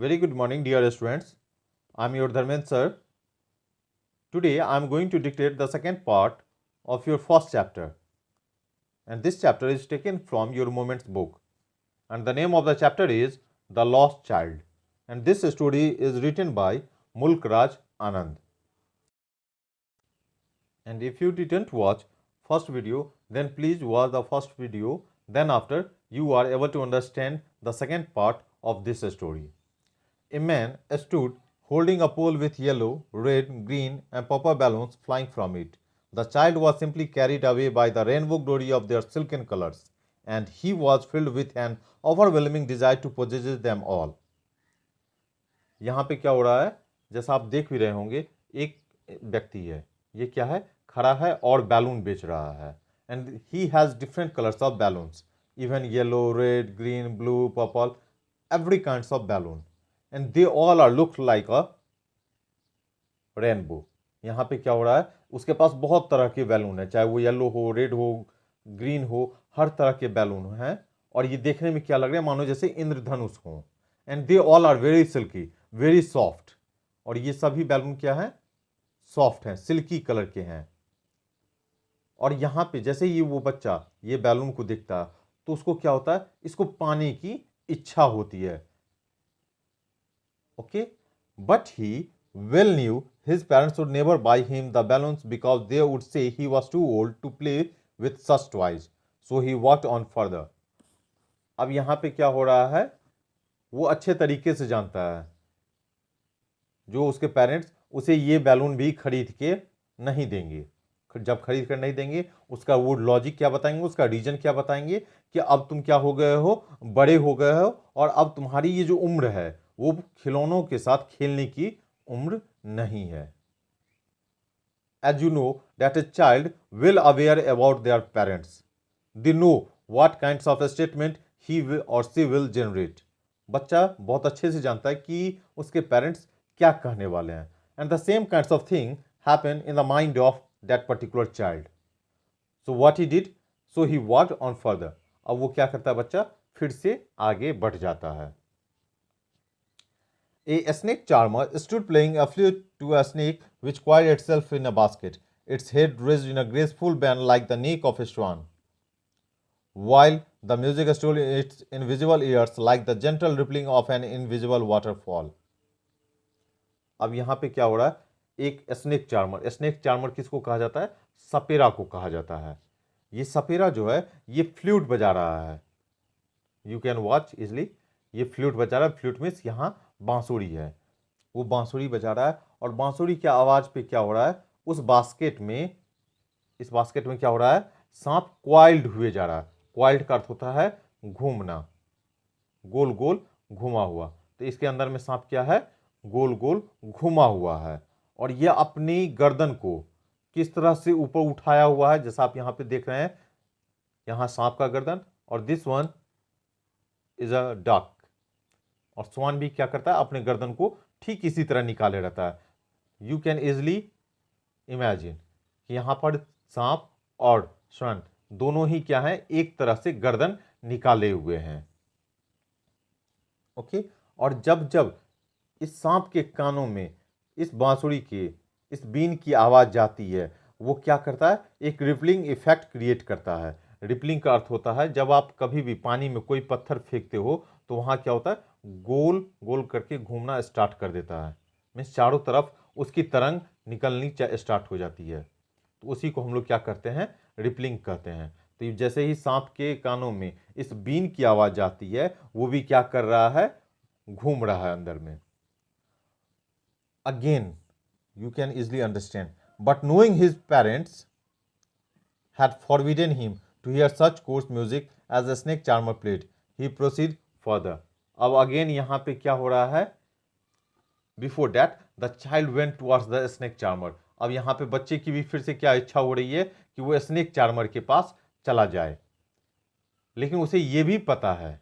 Very good morning, dear students. I am your Dharmendra sir. Today I am going to dictate the second part of your first chapter. And this chapter is taken from your Moments book. And the name of the chapter is The Lost Child. And this story is written by Mulk Raj Anand. And if you didn't watch first video, then please watch the first video. Then after, you are able to understand the second part of this story. A man stood holding a pole with yellow, red, green, and purple balloons flying from it. The child was simply carried away by the rainbow glory of their silken colors, and he was filled with an overwhelming desire to possess them all. यहाँ पे क्या हो रहा है, जैसा आप देख भी रहे होंगे, एक व्यक्ति है, ये क्या है, खड़ा है और बैलून बेच रहा है. And he has different colours of balloons, even yellow, red, green, blue, purple, every kinds of balloon, and they all are look like a rainbow. यहाँ पे क्या हो रहा है, उसके पास बहुत तरह के बैलून है, चाहे वो येलो हो, रेड हो, ग्रीन हो, हर तरह के बैलून हैं. और ये देखने में क्या लग रहा है, मानो जैसे इंद्रधनुष हो. And they all are very silky, very soft. और ये सभी बैलून क्या है, सॉफ्ट हैं, सिल्की कलर के हैं. और यहाँ पे जैसे ही वो बच्चा ये बैलून को देखता है तो उसको क्या होता है, इसको पाने की इच्छा होती है. Okay, but he well knew his parents would never buy him the balloons because they would say he was too old to play with such toys. So he walked on further. अब यहाँ पे क्या हो रहा है, वो अच्छे तरीके से जानता है, जो उसके पेरेंट्स उसे ये बैलून भी खरीद के नहीं देंगे. जब खरीद कर नहीं देंगे, उसका वो लॉजिक क्या बताएंगे, उसका रीजन क्या बताएंगे कि अब तुम क्या हो गए हो, बड़े हो गए हो, और अब तुम्हारी ये जो उम्र है वो खिलौनों के साथ खेलने की उम्र नहीं है. As you know that a child well aware about their parents, they know what kinds of statement he will or she will generate. बच्चा बहुत अच्छे से जानता है कि उसके पेरेंट्स क्या कहने वाले हैं. And the same kinds of thing happen in the mind of that particular child. So what he did, so he walked on further. अब वो क्या करता है बच्चा, फिर से आगे बढ़ जाता है. A snake charmer stood playing a flute to a snake which coiled itself in a basket, its head raised in a graceful bend like the neck of a swan, while the music stole its invisible ears like the gentle rippling of an invisible waterfall. अब यहाँ पे क्या हो रहा है, एक snake charmer. Snake charmer किसको कहा जाता है, सपेरा को कहा जाता है. ये सपेरा जो है ये फ्लूट बजा रहा है. यू कैन वॉच इजली, ये फ्लूट बजा रहा है. फ्लूट मीन्स यहाँ बांसुरी है, वो बांसुरी बजा रहा है. और बांसुरी की आवाज पे क्या हो रहा है, उस बास्केट में, इस बास्केट में क्या हो रहा है, सांप क्वाइल्ड हुए जा रहा है. क्वाइल्ड का अर्थ होता है घूमना, गोल गोल घुमा हुआ. तो इसके अंदर में सांप क्या है, गोल गोल घुमा हुआ है. और यह अपनी गर्दन को किस तरह से ऊपर उठाया हुआ है, जैसा आप यहाँ पे देख रहे हैं, यहाँ सांप का गर्दन, और this one is a duck. और स्वान भी क्या करता है, अपने गर्दन को ठीक इसी तरह निकाले रहता है. यू कैन इजिली इमेजिन कि यहाँ पर सांप और स्वान दोनों ही क्या है, एक तरह से गर्दन निकाले हुए हैं. ओके. और जब जब इस सांप के कानों में इस बांसुरी के, इस बीन की आवाज जाती है, वो क्या करता है, एक रिपलिंग इफेक्ट क्रिएट करता है. रिपलिंग का अर्थ होता है जब आप कभी भी पानी में कोई पत्थर फेंकते हो तो वहां क्या होता है, गोल गोल करके घूमना स्टार्ट कर देता है. मीन्स चारों तरफ उसकी तरंग निकलनी स्टार्ट हो जाती है. तो उसी को हम लोग क्या करते हैं, रिपलिंग कहते हैं. तो जैसे ही सांप के कानों में इस बीन की आवाज जाती है, वो भी क्या कर रहा है, घूम रहा है अंदर में. Again, you can easily understand. But knowing his parents had forbidden him to hear such coarse music as the snake charmer played, he proceeded further. अब अगेन यहाँ पे क्या हो रहा है, before that the child went towards the snake charmer. अब यहाँ पे बच्चे की भी फिर से क्या इच्छा हो रही है कि वो स्नेक चार्मर के पास चला जाए. लेकिन उसे ये भी पता है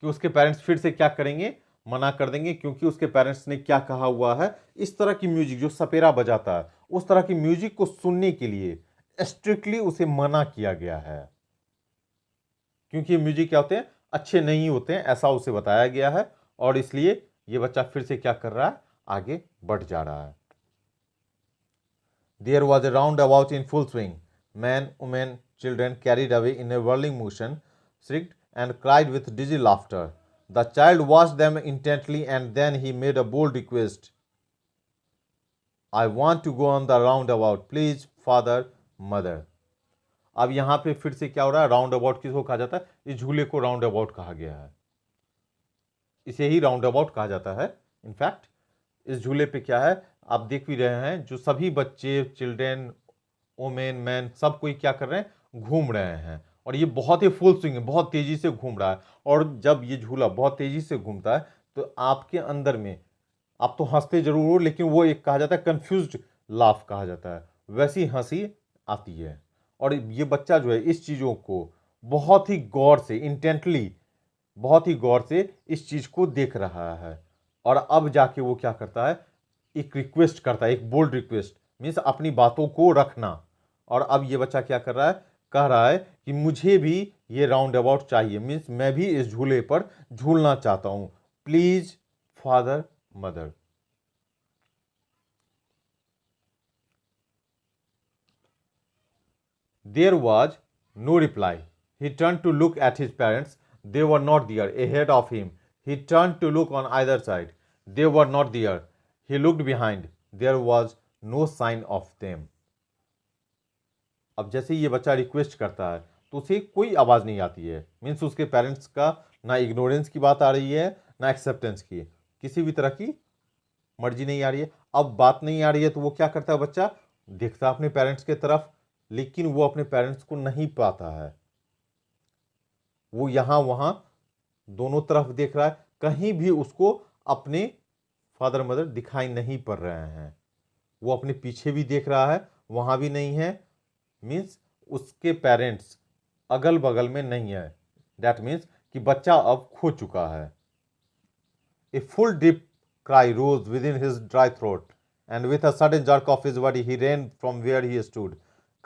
कि उसके पेरेंट्स फिर से क्या करेंगे, मना कर देंगे, क्योंकि उसके पेरेंट्स ने क्या कहा हुआ है, इस तरह की म्यूजिक जो सपेरा बजाता है, उस तरह की म्यूजिक को सुनने के लिए स्ट्रिक्टली उसे मना किया गया है. क्योंकि ये म्यूजिक क्या होते हैं, अच्छे नहीं होते हैं, ऐसा उसे बताया गया है. और इसलिए ये बच्चा फिर से क्या कर रहा है, आगे बढ़ जा रहा है। There was a roundabout in full swing. Men, women, children carried away in a whirling motion, shrieked and cried with dizzy laughter. The child watched them intently and then he made a bold request. I want to go on the roundabout, please, father, mother. अब यहाँ पे फिर से क्या हो रहा है, round about किसको कहा जाता है, इस झूले को राउंड अबाउट कहा गया है, इसे ही राउंड अबाउट कहा जाता है। इनफैक्ट इस झूले पे क्या है, आप देख भी रहे हैं, जो सभी बच्चे, चिल्ड्रेन, वोमेन, मैन, सब कोई क्या कर रहे हैं, घूम रहे हैं। और ये बहुत ही फुल स्विंग है, बहुत तेजी से घूम रहा है। और जब ये झूला बहुत तेजी से घूमता है तो आपके अंदर में, आप तो हंसते जरूर हो, लेकिन वो एक कहा जाता है कंफ्यूज्ड लाफ कहा जाता है, वैसी हंसी आती है। और ये बच्चा जो है इस चीज़ों को बहुत ही गौर से, इंटेंटली, बहुत ही गौर से इस चीज़ को देख रहा है। और अब जाके वो क्या करता है, एक रिक्वेस्ट करता है, एक बोल्ड रिक्वेस्ट, मीन्स अपनी बातों को रखना। और अब ये बच्चा क्या कर रहा है, कह रहा है कि मुझे भी ये राउंड अबाउट चाहिए, मीन्स मैं भी इस झूले पर झूलना चाहता हूँ, please father, mother. There was no reply. He turned to look at his parents. They were not there. Ahead of him, he turned to look on either side. They were not there. He looked behind. There was no sign of them. अब जैसे ही ये बच्चा request करता है तो उसे कोई आवाज़ नहीं आती है, मीन्स उसके पेरेंट्स का ना इग्नोरेंस की बात आ रही है, ना एक्सेप्टेंस की, किसी भी तरह की मर्जी नहीं आ रही है। अब बात नहीं आ रही है तो वो क्या करता है, बच्चा देखता है अपने पेरेंट्स के तरफ, लेकिन वो अपने पेरेंट्स को नहीं पाता है। वो यहाँ वहाँ दोनों तरफ देख रहा है, कहीं भी उसको अपने फादर मदर दिखाई नहीं पड़ रहे हैं। वो अपने पीछे भी देख रहा है, वहाँ भी नहीं है, मीन्स उसके पेरेंट्स अगल बगल में नहीं है। दैट मीन्स कि बच्चा अब खो चुका है। A full deep cry rose within his dry throat, and with a sudden jerk of his body, he ran from where he stood,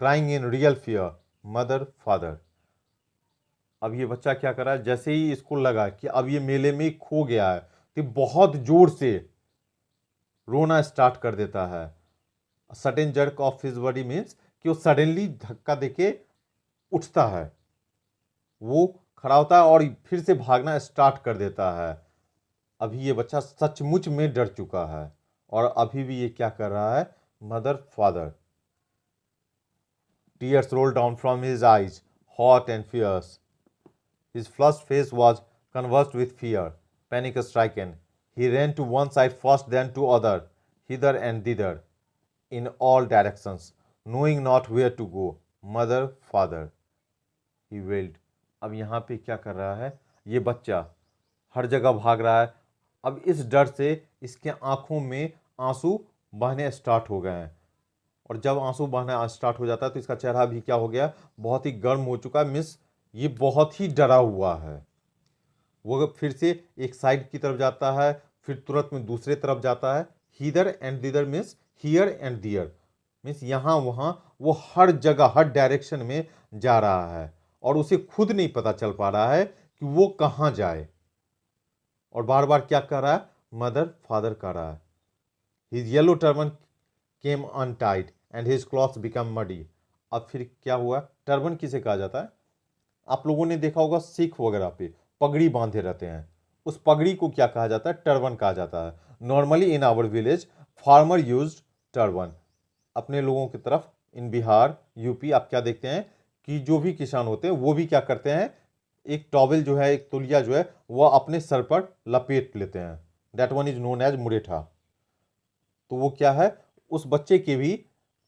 crying in real fear, "Mother, father." अब ये बच्चा क्या कर रहा है, जैसे ही इसको लगा कि अब ये मेले में खो गया है, तो बहुत जोर से रोना स्टार्ट कर देता है। Sudden jerk of his body means कि वो सडनली धक्का देके उठता है, वो खड़ा होता है और फिर से भागना स्टार्ट कर देता है। अभी ये बच्चा सचमुच में डर चुका है और अभी भी ये क्या कर रहा है, mother, father. Tears roll down from his eyes, hot and fierce. His flushed face was convulsed with fear, panic stricken. He ran to one side first, then to other, hither and thither, in all directions, knowing not where to go. Mother, father, he wailed. अब यहाँ पे क्या कर रहा है, ये बच्चा हर जगह भाग रहा है। अब इस डर से इसके आंखों में आंसू बहने स्टार्ट हो गए हैं, और जब आंसू बहना स्टार्ट हो जाता है तो इसका चेहरा भी क्या हो गया, बहुत ही गर्म हो चुका है, मिस ये बहुत ही डरा हुआ है। वो फिर से एक साइड की तरफ जाता है, फिर तुरंत में दूसरे तरफ जाता है। Hither and thither means here and there, means यहाँ वहाँ, वो हर जगह हर डायरेक्शन में जा रहा है और उसे खुद नहीं पता चल पा रहा है कि वो कहाँ जाए। और बार बार क्या कर रहा है, मदर, फादर कर रहा है। His yellow turban came untied and his clothes become muddy. अब फिर क्या हुआ, टर्बन किसे कहा जाता है, आप लोगों ने देखा होगा सिख वगैरह पे पगड़ी बांधे रहते हैं, उस पगड़ी को क्या कहा जाता है, टर्बन कहा जाता है। Normally in our village farmer used turban. अपने लोगों की तरफ इन बिहार, यूपी, आप क्या देखते हैं कि जो भी किसान होते हैं वो भी क्या करते हैं, एक टॉवेल जो है, एक तौलिया जो है, वह अपने सर पर लपेट लेते हैं। That one is known as muretha. तो वो क्या है, उस बच्चे के भी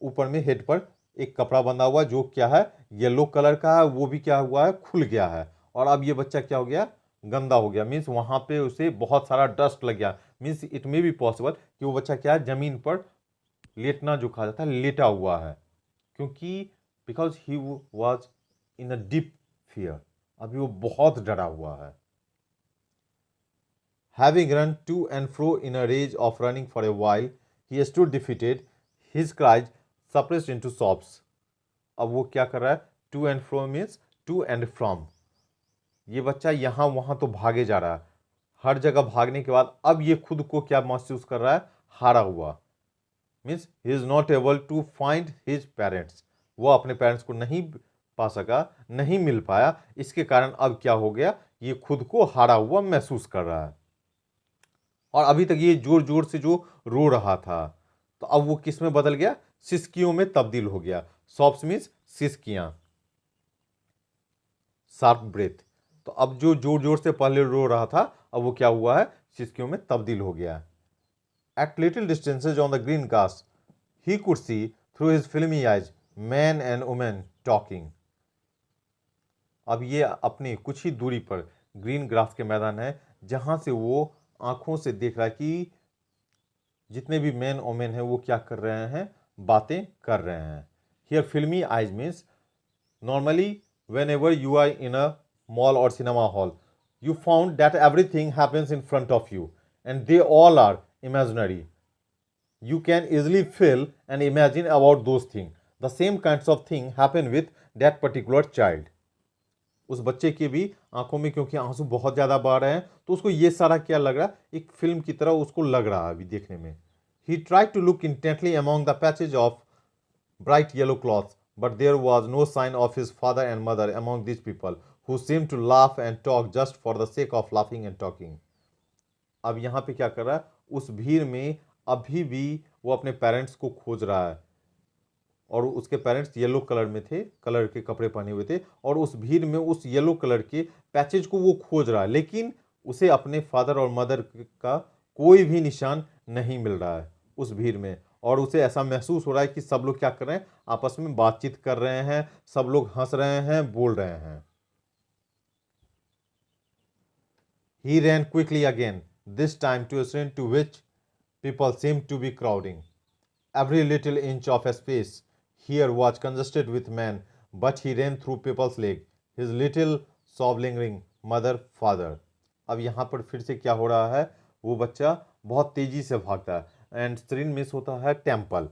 ऊपर में हेड पर एक कपड़ा बंधा हुआ जो क्या है, येलो कलर का है, वो भी क्या हुआ है, खुल गया है। और अब ये बच्चा क्या हो गया, गंदा हो गया, मीन्स वहां पे उसे बहुत सारा डस्ट लग गया। Means it may be possible कि वो बच्चा क्या है, जमीन पर लेटना जो कहा जाता है, लेटा हुआ है, क्योंकि because he was in a deep fear, अभी वो बहुत डरा हुआ है। Having run to and fro in a rage of running for a while, he stood defeated, his cries suppressed into sobs. अब वो क्या कर रहा है, to and fro means to and from. ये बच्चा यहाँ वहाँ तो भागे जा रहा है, हर जगह भागने के बाद अब ये खुद को क्या महसूस कर रहा है, हारा हुआ। Means he is not able to find his parents, वो अपने पेरेंट्स को नहीं पा सका, नहीं मिल पाया। इसके कारण अब क्या हो गया, ये खुद को हारा हुआ महसूस कर रहा है। और अभी तक ये जोर जोर से जो रो रहा था, तो अब वो किस में बदल गया, सिसकियों में तब्दील हो गया। सॉफ्ट मीन्स सिसकियां, शार्प ब्रेथ। तो अब जो जोर जोर से पहले रो रहा था, अब वो क्या हुआ है, सिसकियों में तब्दील हो गया। At little distances on the green grass, he could see through his filmy eyes men and women talking. अब ये अपनी कुछ ही दूरी पर ग्रीन ग्रास के मैदान है, जहां से वो आंखों से देख रहा है कि जितने भी मैन वोमेन हैं वो क्या कर रहे हैं, बातें कर रहे हैं। हियर फिल्मी eyes means normally whenever you are in a mall or cinema hall, you found that everything happens in front of you and they all are imaginary. You can easily feel and imagine about those things. The same kinds of thing happen with that particular child. उस बच्चे के भी आंखों में क्योंकि आंसू बहुत ज़्यादा बह रहे हैं, तो उसको ये सारा क्या लग रहा है, एक फिल्म की तरह उसको लग रहा है अभी देखने में। He tried to look intently among the patches of bright yellow cloth, but there was no sign of his father and mother among these people, who seemed to laugh and talk just for the sake of laughing and talking. अब यहाँ पे क्या कर रहा है, उस भीड़ में अभी भी वो अपने पेरेंट्स को खोज रहा है, और उसके पेरेंट्स येलो कलर में थे, कलर के कपड़े पहने हुए थे, और उस भीड़ में उस येलो कलर के पैचेज को वो खोज रहा है, लेकिन उसे अपने फादर और मदर का कोई भी निशान नहीं मिल रहा है उस भीड़ में। और उसे ऐसा महसूस हो रहा है कि सब लोग क्या कर रहे हैं, आपस में बातचीत कर रहे हैं, सब लोग हंस रहे हैं, बोल रहे हैं। He ran quickly again, this time to a scene to which people seemed to be crowding. Every little inch of space here was congested with men, but he ran through people's leg, his little sobbing ring, mother, father. अब यहाँ पर फिर से क्या हो रहा है, वो बच्चा बहुत तेजी से भागता है, एंड स्क्रीन मिस होता है टेम्पल।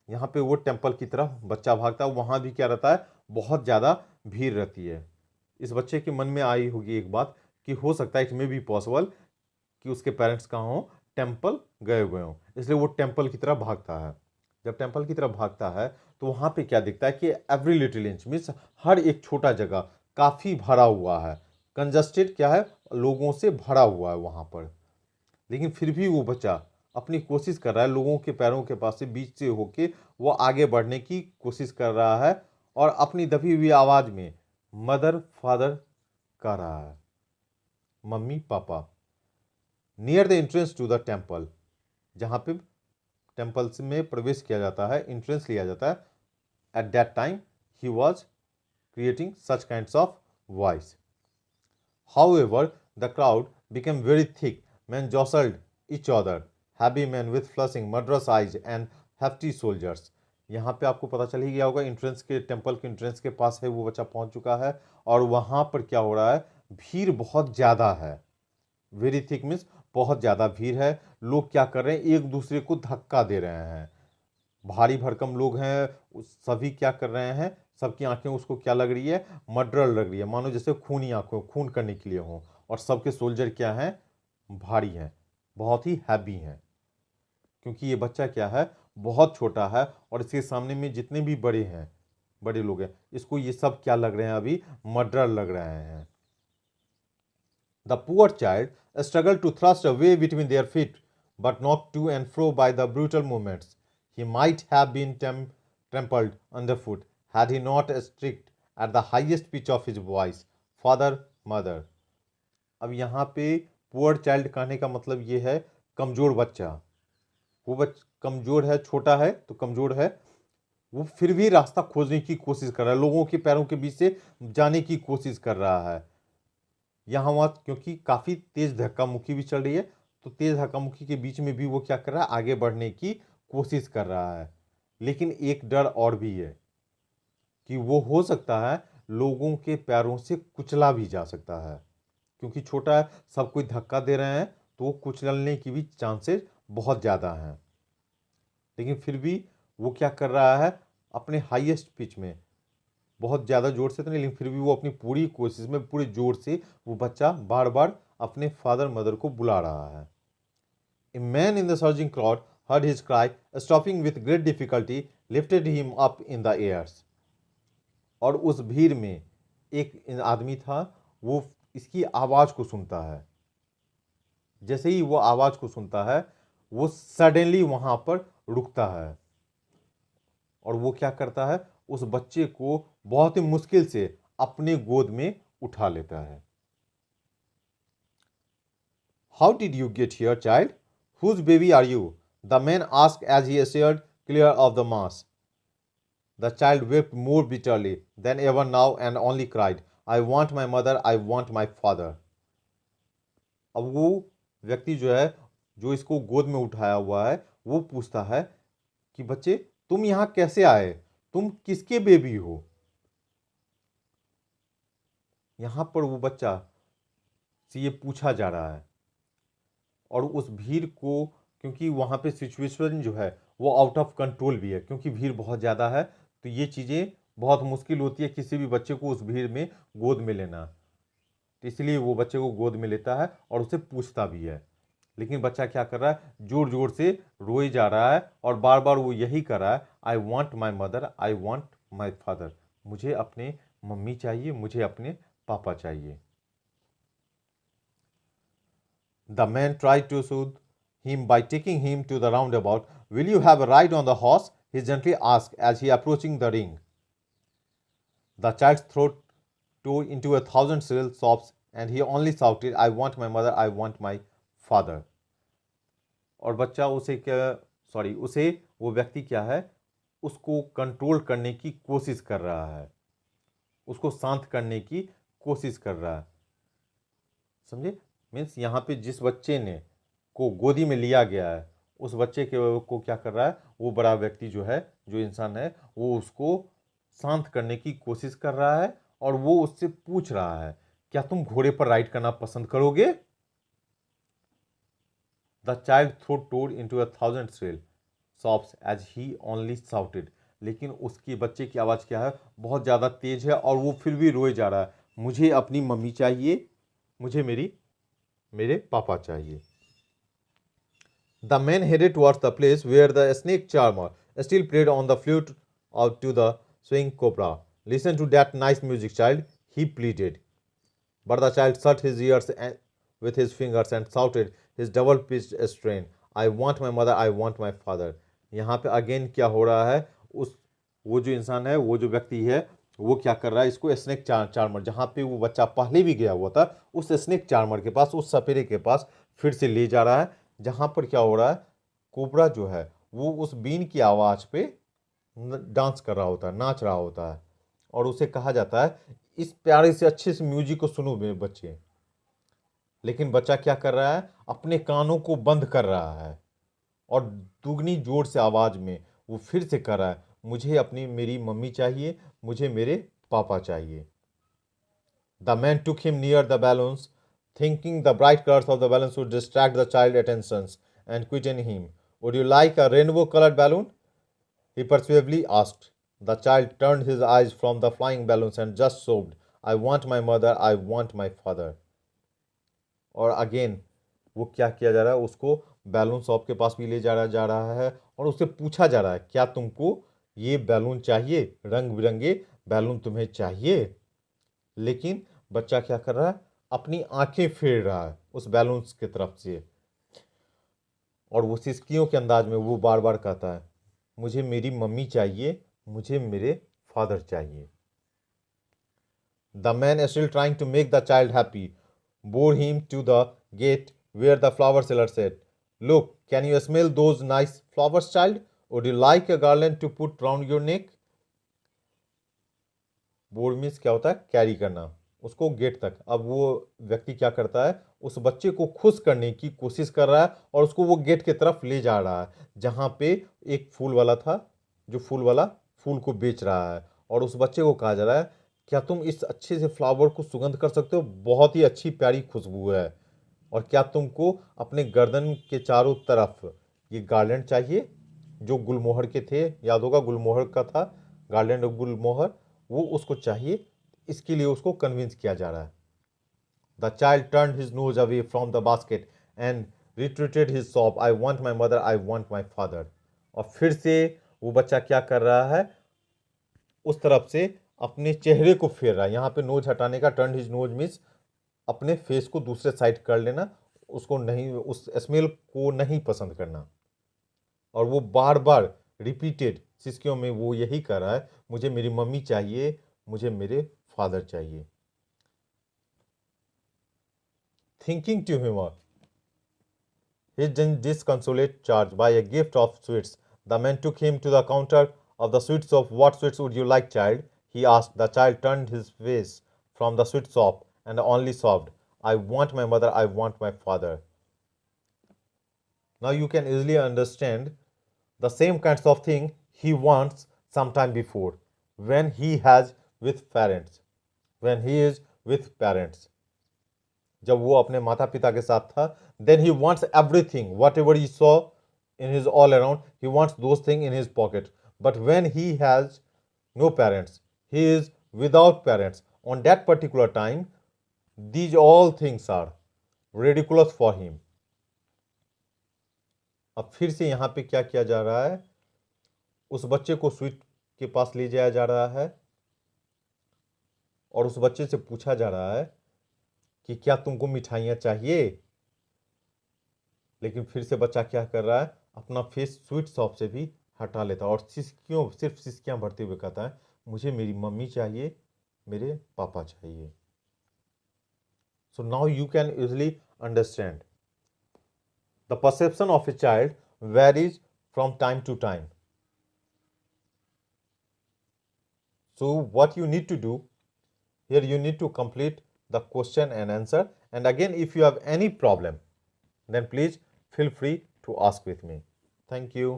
यहाँ पे वो टेम्पल की तरफ बच्चा भागता है, वहाँ भी क्या रहता है, बहुत ज़्यादा भीड़ रहती है। इस बच्चे के मन में आई होगी एक बात कि हो सकता है इट मे बी पॉसिबल कि उसके पेरेंट्स कहाँ हो, टेम्पल गए हुए हों, इसलिए वो टेम्पल की तरफ भागता है। जब टेम्पल की तरफ भागता है तो वहाँ पे क्या दिखता है कि एवरी लिटिल इंच मीन्स हर एक छोटा जगह काफ़ी भरा हुआ है, कंजस्टेड क्या है, लोगों से भरा हुआ है वहाँ पर। लेकिन फिर भी वो बच्चा अपनी कोशिश कर रहा है, लोगों के पैरों के पास से बीच से होके वो आगे बढ़ने की कोशिश कर रहा है, और अपनी दबी हुई आवाज़ में मदर फादर कह रहा है, mummy papa. Near the entrance to the temple, जहाँ पे टेम्पल्स में प्रवेश किया जाता है, एंट्रेंस लिया जाता है, at that time he was creating such kinds of voice. However the crowd became very thick, men jostled each other, heavy men with flashing murderous eyes and hefty soldiers. यहाँ पे आपको पता चल ही गया होगा, एंट्रेंस के टेम्पल के entrance के पास है वो बच्चा पहुंच चुका है, और वहाँ पर क्या हो रहा है, भीड़ बहुत ज़्यादा है। वेरी थिक मीन्स बहुत ज़्यादा भीड़ है। लोग क्या कर रहे हैं, एक दूसरे को धक्का दे रहे हैं, भारी भरकम लोग हैं, सभी क्या कर रहे हैं, सबकी आंखें उसको क्या लग रही है, मर्डरल लग रही है, मानो जैसे खूनी आंखों, खून करने के लिए हों। और सबके सोल्जर क्या हैं, भारी हैं, बहुत ही हैवी हैं, क्योंकि ये बच्चा क्या है, बहुत छोटा है, और इसके सामने में जितने भी बड़े हैं, बड़े लोग हैं, इसको ये सब क्या लग रहे हैं, अभी मर्डरल लग रहे हैं। The poor child struggled to thrust a way between their feet, but knocked to and fro by the brutal movements. He might have been trampled underfoot had he not shrieked at the highest pitch of his voice, "Father, mother." अब यहाँ पे poor child कहने का मतलब ये है कमज़ोर बच्चा। वो कमज़ोर है, छोटा है तो कमज़ोर है, वो फिर भी रास्ता खोजने की कोशिश कर रहा है, लोगों के पैरों के बीच से जाने की कोशिश कर रहा है। यहाँ वहाँ क्योंकि काफ़ी तेज़ धक्का मुक्की भी चल रही है, तो तेज़ धक्का मुक्की के बीच में भी वो क्या कर रहा है, आगे बढ़ने की कोशिश कर रहा है। लेकिन एक डर और भी है कि वो हो सकता है लोगों के पैरों से कुचला भी जा सकता है, क्योंकि छोटा है, सब कोई धक्का दे रहे हैं, तो वो कुचलने की भी चांसेस बहुत ज़्यादा हैं। लेकिन फिर भी वो क्या कर रहा है, अपने हाईएस्ट पिच में, बहुत ज़्यादा जोर से तो नहीं, लेकिन फिर भी वो अपनी पूरी कोशिश में पूरे जोर से वो बच्चा बार बार अपने फादर मदर को बुला रहा है। A man in the surging crowd heard his cry, stopping with great difficulty, lifted him up in the airs. और उस भीड़ में एक आदमी था, वो इसकी आवाज़ को सुनता है। जैसे ही वो आवाज़ को सुनता है, वो सडनली वहाँ पर रुकता है और वो क्या करता है, उस बच्चे को बहुत ही मुश्किल से अपने गोद में उठा लेता है। How did you get here, child? Whose baby are you? The man asked as he steered clear of the mass. The child wept more bitterly than ever now and only cried, I want my mother, I want my father. अब वो व्यक्ति जो है, जो इसको गोद में उठाया हुआ है, वो पूछता है कि बच्चे तुम यहाँ कैसे आए, तुम किसके बेबी हो। यहाँ पर वो बच्चा से ये पूछा जा रहा है और उस भीड़ को, क्योंकि वहाँ पे सिचुएशन जो है वो आउट ऑफ कंट्रोल भी है, क्योंकि भीड़ बहुत ज़्यादा है, तो ये चीज़ें बहुत मुश्किल होती है किसी भी बच्चे को उस भीड़ में गोद में लेना। तो इसलिए वो बच्चे को गोद में लेता है और उसे पूछता भी है। लेकिन बच्चा क्या कर रहा है, जोर जोर से रोए जा रहा है और बार बार वो यही कर रहा है, I want my mother, I want my father. मुझे अपने मम्मी चाहिए, मुझे अपने पापा चाहिए। The man tried to soothe him by taking him to the roundabout. Will you have a ride on the horse? He gently asked as he approaching the ring. The child's throat tore into 1,000 shrill sobs and he only shouted, I want my mother, I want my father. और बच्चा उसे वो व्यक्ति क्या है, उसको control करने की कोशिश कर रहा है, उसको शांत करने की कोशिश कर रहा है। समझे? मीन्स यहाँ पे जिस बच्चे ने को गोदी में लिया गया है, उस बच्चे को क्या कर रहा है, वो बड़ा व्यक्ति जो है, जो इंसान है, वो उसको शांत करने की कोशिश कर रहा है और वो उससे पूछ रहा है, क्या तुम घोड़े पर राइड करना पसंद करोगे? The child throat tore into 1,000 shrill sobs as he only shouted. लेकिन उसकी बच्चे की आवाज़ क्या है, बहुत ज़्यादा तेज है और वो फिर भी रोए जा रहा है, मुझे अपनी मम्मी चाहिए, मुझे मेरे पापा चाहिए। The man headed towards the place where the snake charmer still played on the flute out to the swing cobra. Listen to that nice music, child, he pleaded. But the child shut his ears with his fingers and shouted his double-pitched strain, I want my mother, I want my father. यहाँ पे again क्या हो रहा है, वो जो इंसान है, वो जो व्यक्ति है, वो क्या कर रहा है, इसको स्नेक चार्मर, जहाँ पे वो बच्चा पहले भी गया हुआ था, उस स्नेक चार्मर के पास, उस सपेरे के पास फिर से ले जा रहा है, जहाँ पर क्या हो रहा है, कोबरा जो है वो उस बीन की आवाज़ पे डांस कर रहा होता है, नाच रहा होता है और उसे कहा जाता है, इस प्यारे से अच्छे से म्यूजिक को सुनो मेरे बच्चे। लेकिन बच्चा क्या कर रहा है, अपने कानों को बंद कर रहा है और दुगनी जोर से आवाज़ में वो फिर से कर रहा है, मुझे अपनी मेरी मम्मी चाहिए, मुझे मेरे पापा चाहिए। The man took him near the balloons, thinking the bright colors of the balloons would distract the child's attentions and quieten him. Would you like a rainbow-colored balloon? He persuasively asked. The child turned his eyes from the flying balloons and just sobbed, I want my mother, I want my father. और again वो क्या किया जा रहा है, उसको balloon shop के पास भी ले जा रहा है और उससे पूछा जा रहा है, क्या तुमको ये बैलून चाहिए, रंग बिरंगे बैलून तुम्हें चाहिए? लेकिन बच्चा क्या कर रहा है, अपनी आंखें फेर रहा है उस बैलून्स की तरफ से और वो सिसकियों के अंदाज में वो बार बार कहता है, मुझे मेरी मम्मी चाहिए, मुझे मेरे फादर चाहिए। The man, still trying to make the child happy, bore him to the gate where the flower seller said, Look, can you smell those nice flowers, child? Would you like a garland to put round your neck? Bore means क्या होता है, carry करना, उसको gate तक। अब वो व्यक्ति क्या करता है, उस बच्चे को खुश करने की कोशिश कर रहा है और उसको वो गेट की तरफ ले जा रहा है जहाँ पे एक फूल वाला था, जो फूल वाला फूल को बेच रहा है और उस बच्चे को कहा जा रहा है, क्या तुम इस अच्छे से फ्लावर को सुगंध कर सकते हो, बहुत ही अच्छी प्यारी खुशबू है, और क्या तुमको अपने गर्दन के चारों तरफ ये गार्लैंड चाहिए जो गुलमोहर के थे, याद होगा गुलमोहर का था, गार्लैंड ऑफ गुलमोहर, वो उसको चाहिए। इसके लिए उसको कन्विंस किया जा रहा है। The child turned his nose away from the basket and retreated his sob, I want my mother, I want my father. और फिर से वो बच्चा क्या कर रहा है, उस तरफ से अपने चेहरे को फेर रहा है। यहाँ पे नोज हटाने का, टर्न हिज नोज मीन्स अपने फेस को दूसरे साइड कर लेना, उसको नहीं, उस स्मेल को नहीं पसंद करना। और वो बार बार रिपीटेड सिसकियों में वो यही कर रहा है, मुझे मेरी मम्मी चाहिए, मुझे मेरे फादर चाहिए। Thinking to humour his disconsolate charge by a gift of sweets. The man took him to the counter of the sweet shop. What sweets would you like, child? He asked. The child turned his face from the sweet shop and only sobbed, I want my mother, I want my father. Now you can easily understand the same kinds of thing he wants sometime before when he has with parents. When he is with parents. जब वो अपने माता पिता के साथ था, then he wants everything, whatever he saw in his all around, he wants those things in his pocket. But when he has no parents, he is without parents, on that particular time, these all things are ridiculous for him. अब फिर से यहाँ पे क्या किया जा रहा है, उस बच्चे को स्वीट के पास ले जाया जा रहा है और उस बच्चे से पूछा जा रहा है कि क्या तुमको मिठाइयाँ चाहिए। लेकिन फिर से बच्चा क्या कर रहा है, अपना फेस स्वीट शॉप से भी हटा लेता है और सिर्फ सिसकियाँ भरते हुए कहता है, मुझे मेरी मम्मी चाहिए, मेरे पापा चाहिए। So now you can easily understand the perception of a child varies from time to time. So what you need to do here, you need to complete the question and answer, and again if you have any problem then please feel free to ask with me. Thank you.